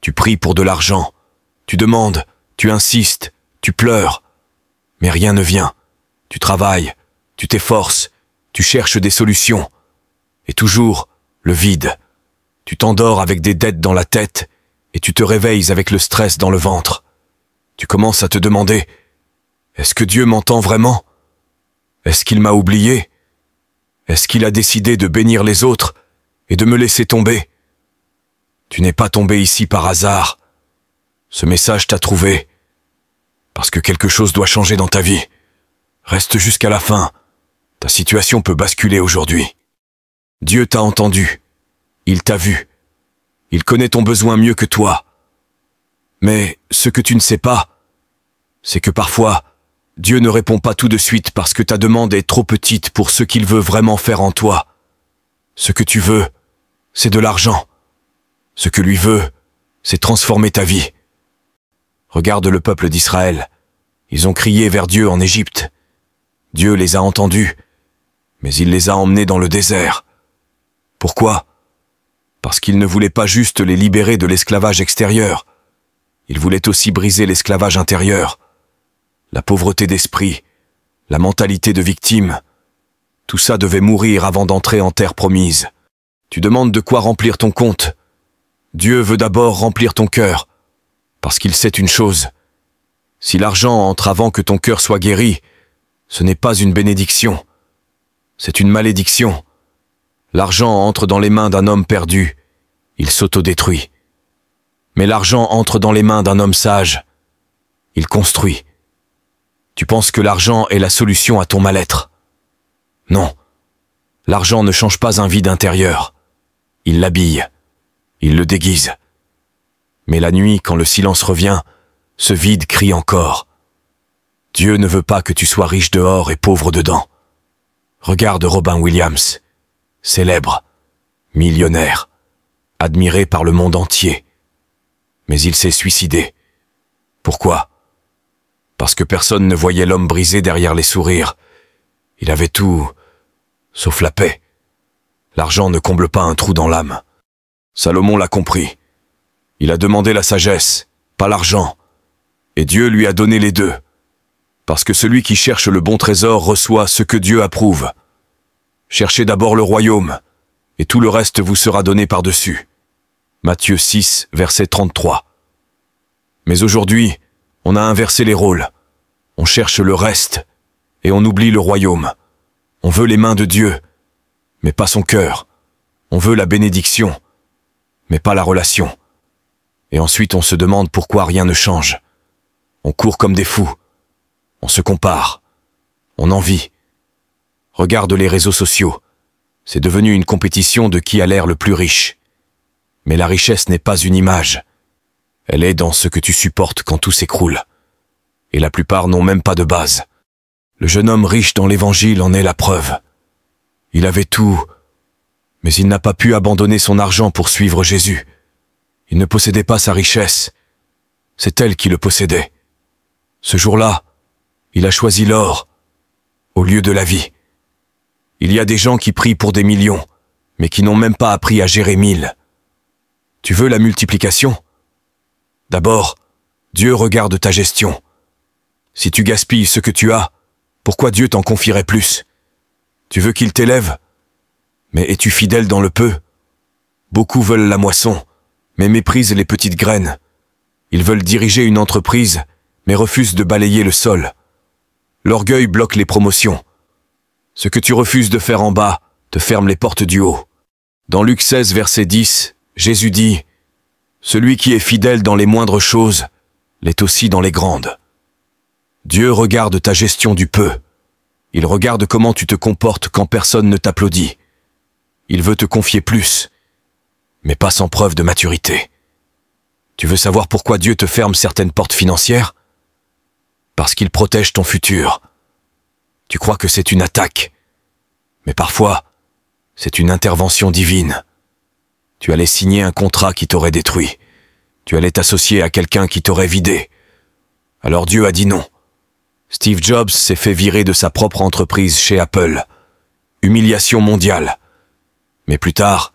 Tu pries pour de l'argent. Tu demandes, tu insistes, tu pleures. Mais rien ne vient. Tu travailles, tu t'efforces, tu cherches des solutions. Et toujours, le vide. Tu t'endors avec des dettes dans la tête et tu te réveilles avec le stress dans le ventre. Tu commences à te demander, est-ce que Dieu m'entend vraiment? Est-ce qu'il m'a oublié? Est-ce qu'il a décidé de bénir les autres et de me laisser tomber? Tu n'es pas tombé ici par hasard. Ce message t'a trouvé parce que quelque chose doit changer dans ta vie. Reste jusqu'à la fin. Ta situation peut basculer aujourd'hui. Dieu t'a entendu. Il t'a vu. Il connaît ton besoin mieux que toi. Mais ce que tu ne sais pas, c'est que parfois, Dieu ne répond pas tout de suite parce que ta demande est trop petite pour ce qu'il veut vraiment faire en toi. Ce que tu veux, c'est de l'argent. Ce que lui veut, c'est transformer ta vie. Regarde le peuple d'Israël. Ils ont crié vers Dieu en Égypte. Dieu les a entendus, mais il les a emmenés dans le désert. Pourquoi? Parce qu'il ne voulait pas juste les libérer de l'esclavage extérieur. Il voulait aussi briser l'esclavage intérieur. La pauvreté d'esprit, la mentalité de victime, tout ça devait mourir avant d'entrer en terre promise. Tu demandes de quoi remplir ton compte. Dieu veut d'abord remplir ton cœur, parce qu'il sait une chose. Si l'argent entre avant que ton cœur soit guéri, ce n'est pas une bénédiction, c'est une malédiction. L'argent entre dans les mains d'un homme perdu, il s'autodétruit. Mais l'argent entre dans les mains d'un homme sage, il construit. Tu penses que l'argent est la solution à ton mal-être. Non, l'argent ne change pas un vide intérieur. Il l'habille, il le déguise. Mais la nuit, quand le silence revient, ce vide crie encore. Dieu ne veut pas que tu sois riche dehors et pauvre dedans. Regarde Robin Williams, célèbre, millionnaire, admiré par le monde entier. Mais il s'est suicidé. Pourquoi? Parce que personne ne voyait l'homme brisé derrière les sourires. Il avait tout, sauf la paix. L'argent ne comble pas un trou dans l'âme. Salomon l'a compris. Il a demandé la sagesse, pas l'argent. Et Dieu lui a donné les deux. Parce que celui qui cherche le bon trésor reçoit ce que Dieu approuve. Cherchez d'abord le royaume, et tout le reste vous sera donné par-dessus. Matthieu 6, verset 33. Mais aujourd'hui, on a inversé les rôles. On cherche le reste, et on oublie le royaume. On veut les mains de Dieu, mais pas son cœur. On veut la bénédiction, mais pas la relation. Et ensuite on se demande pourquoi rien ne change. On court comme des fous. On se compare. On envie. Regarde les réseaux sociaux. C'est devenu une compétition de qui a l'air le plus riche. Mais la richesse n'est pas une image. Elle est dans ce que tu supportes quand tout s'écroule. Et la plupart n'ont même pas de base. Le jeune homme riche dans l'Évangile en est la preuve. Il avait tout, mais il n'a pas pu abandonner son argent pour suivre Jésus. Il ne possédait pas sa richesse. C'est elle qui le possédait. Ce jour-là, il a choisi l'or au lieu de la vie. Il y a des gens qui prient pour des millions, mais qui n'ont même pas appris à gérer 1000. Tu veux la multiplication? D'abord, Dieu regarde ta gestion. Si tu gaspilles ce que tu as, pourquoi Dieu t'en confierait plus? Tu veux qu'il t'élève? Mais es-tu fidèle dans le peu? Beaucoup veulent la moisson, mais méprisent les petites graines. Ils veulent diriger une entreprise, mais refusent de balayer le sol. L'orgueil bloque les promotions. Ce que tu refuses de faire en bas te ferme les portes du haut. Dans Luc 16, verset 10, Jésus dit « Celui qui est fidèle dans les moindres choses l'est aussi dans les grandes. » Dieu regarde ta gestion du peu. Il regarde comment tu te comportes quand personne ne t'applaudit. Il veut te confier plus, mais pas sans preuve de maturité. Tu veux savoir pourquoi Dieu te ferme certaines portes financières? Parce qu'il protège ton futur. Tu crois que c'est une attaque, mais parfois, c'est une intervention divine. Tu allais signer un contrat qui t'aurait détruit. Tu allais t'associer à quelqu'un qui t'aurait vidé. Alors Dieu a dit non. Steve Jobs s'est fait virer de sa propre entreprise chez Apple. Humiliation mondiale. Mais plus tard,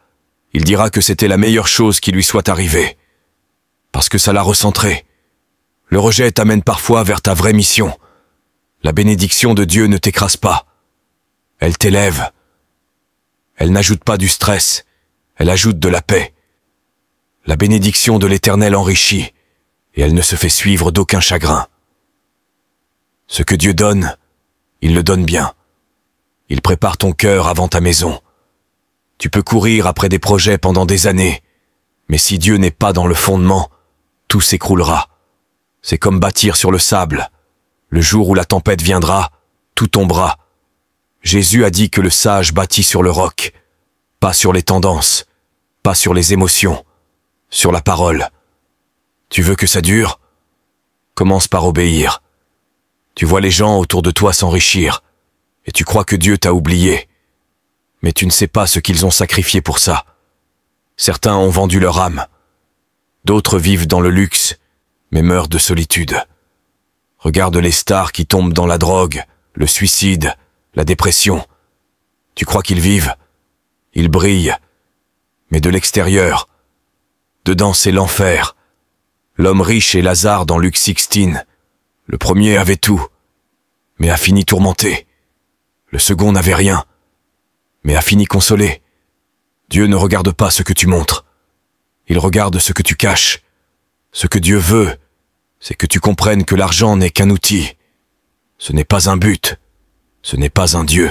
il dira que c'était la meilleure chose qui lui soit arrivée. parce que ça l'a recentré. Le rejet t'amène parfois vers ta vraie mission. La bénédiction de Dieu ne t'écrase pas. Elle t'élève. Elle n'ajoute pas du stress, elle ajoute de la paix. La bénédiction de l'Éternel enrichit, et elle ne se fait suivre d'aucun chagrin. Ce que Dieu donne, il le donne bien. Il prépare ton cœur avant ta maison. Tu peux courir après des projets pendant des années, mais si Dieu n'est pas dans le fondement, tout s'écroulera. C'est comme bâtir sur le sable. Le jour où la tempête viendra, tout tombera. Jésus a dit que le sage bâtit sur le roc, pas sur les tendances, pas sur les émotions, sur la parole. Tu veux que ça dure? Commence par obéir. Tu vois les gens autour de toi s'enrichir, et tu crois que Dieu t'a oublié. Mais tu ne sais pas ce qu'ils ont sacrifié pour ça. Certains ont vendu leur âme. D'autres vivent dans le luxe, mais meurent de solitude. Regarde les stars qui tombent dans la drogue, le suicide, la dépression. Tu crois qu'ils vivent? Ils brillent. Mais de l'extérieur, dedans c'est l'enfer. L'homme riche et Lazare dans Luc 16. Le premier avait tout, mais a fini tourmenté. Le second n'avait rien, mais a fini consolé. Dieu ne regarde pas ce que tu montres. Il regarde ce que tu caches. Ce que Dieu veut, c'est que tu comprennes que l'argent n'est qu'un outil. Ce n'est pas un but. Ce n'est pas un Dieu.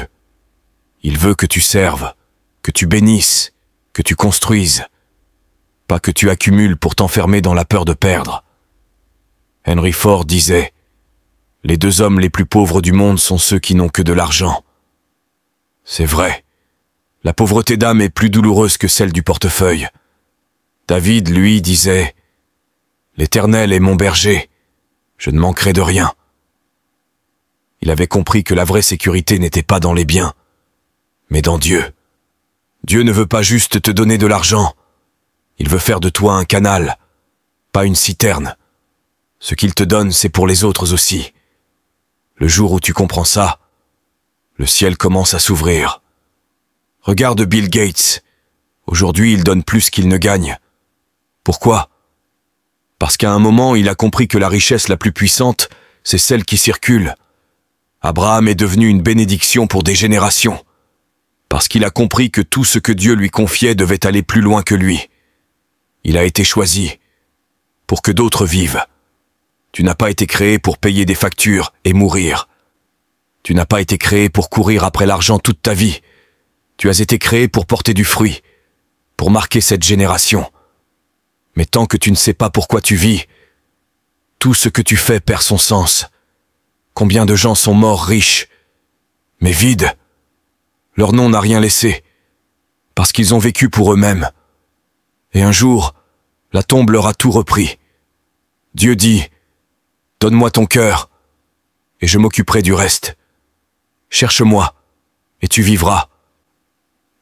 Il veut que tu serves, que tu bénisses, que tu construises. Pas que tu accumules pour t'enfermer dans la peur de perdre. Henry Ford disait « Les 2 hommes les plus pauvres du monde sont ceux qui n'ont que de l'argent. » C'est vrai. La pauvreté d'âme est plus douloureuse que celle du portefeuille. David, lui, disait « L'Éternel est mon berger, je ne manquerai de rien. » Il avait compris que la vraie sécurité n'était pas dans les biens, mais dans Dieu. Dieu ne veut pas juste te donner de l'argent, il veut faire de toi un canal, pas une citerne. Ce qu'il te donne, c'est pour les autres aussi. Le jour où tu comprends ça, le ciel commence à s'ouvrir. Regarde Bill Gates. Aujourd'hui, il donne plus qu'il ne gagne. Pourquoi? Parce qu'à un moment, il a compris que la richesse la plus puissante, c'est celle qui circule. Abraham est devenu une bénédiction pour des générations. Parce qu'il a compris que tout ce que Dieu lui confiait devait aller plus loin que lui. Il a été choisi pour que d'autres vivent. Tu n'as pas été créé pour payer des factures et mourir. Tu n'as pas été créé pour courir après l'argent toute ta vie. Tu as été créé pour porter du fruit, pour marquer cette génération. Mais tant que tu ne sais pas pourquoi tu vis, tout ce que tu fais perd son sens. Combien de gens sont morts riches, mais vides? Leur nom n'a rien laissé, parce qu'ils ont vécu pour eux-mêmes. Et un jour, la tombe leur a tout repris. Dieu dit, « Donne-moi ton cœur, et je m'occuperai du reste. Cherche-moi, et tu vivras. »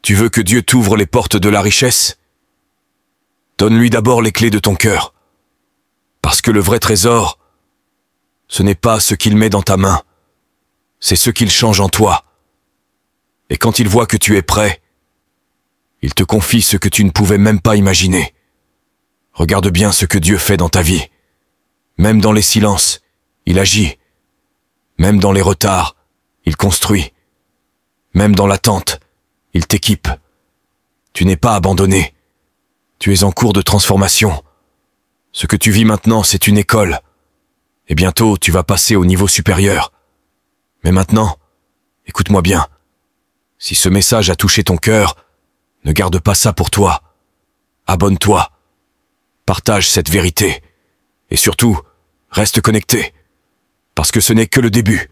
Tu veux que Dieu t'ouvre les portes de la richesse? Donne-lui d'abord les clés de ton cœur. Parce que le vrai trésor, ce n'est pas ce qu'il met dans ta main, c'est ce qu'il change en toi. Et quand il voit que tu es prêt, il te confie ce que tu ne pouvais même pas imaginer. Regarde bien ce que Dieu fait dans ta vie. Même dans les silences, il agit. Même dans les retards, il construit. Même dans l'attente, il t'équipe. Tu n'es pas abandonné. Tu es en cours de transformation. Ce que tu vis maintenant, c'est une école. Et bientôt, tu vas passer au niveau supérieur. Mais maintenant, écoute-moi bien. Si ce message a touché ton cœur, ne garde pas ça pour toi. Abonne-toi. Partage cette vérité. Et surtout, reste connecté. Parce que ce n'est que le début.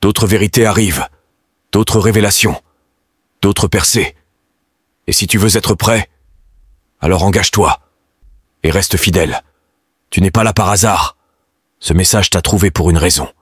D'autres vérités arrivent. D'autres révélations. D'autres percées. Et si tu veux être prêt, alors engage-toi. Et reste fidèle. Tu n'es pas là par hasard. Ce message t'a trouvé pour une raison.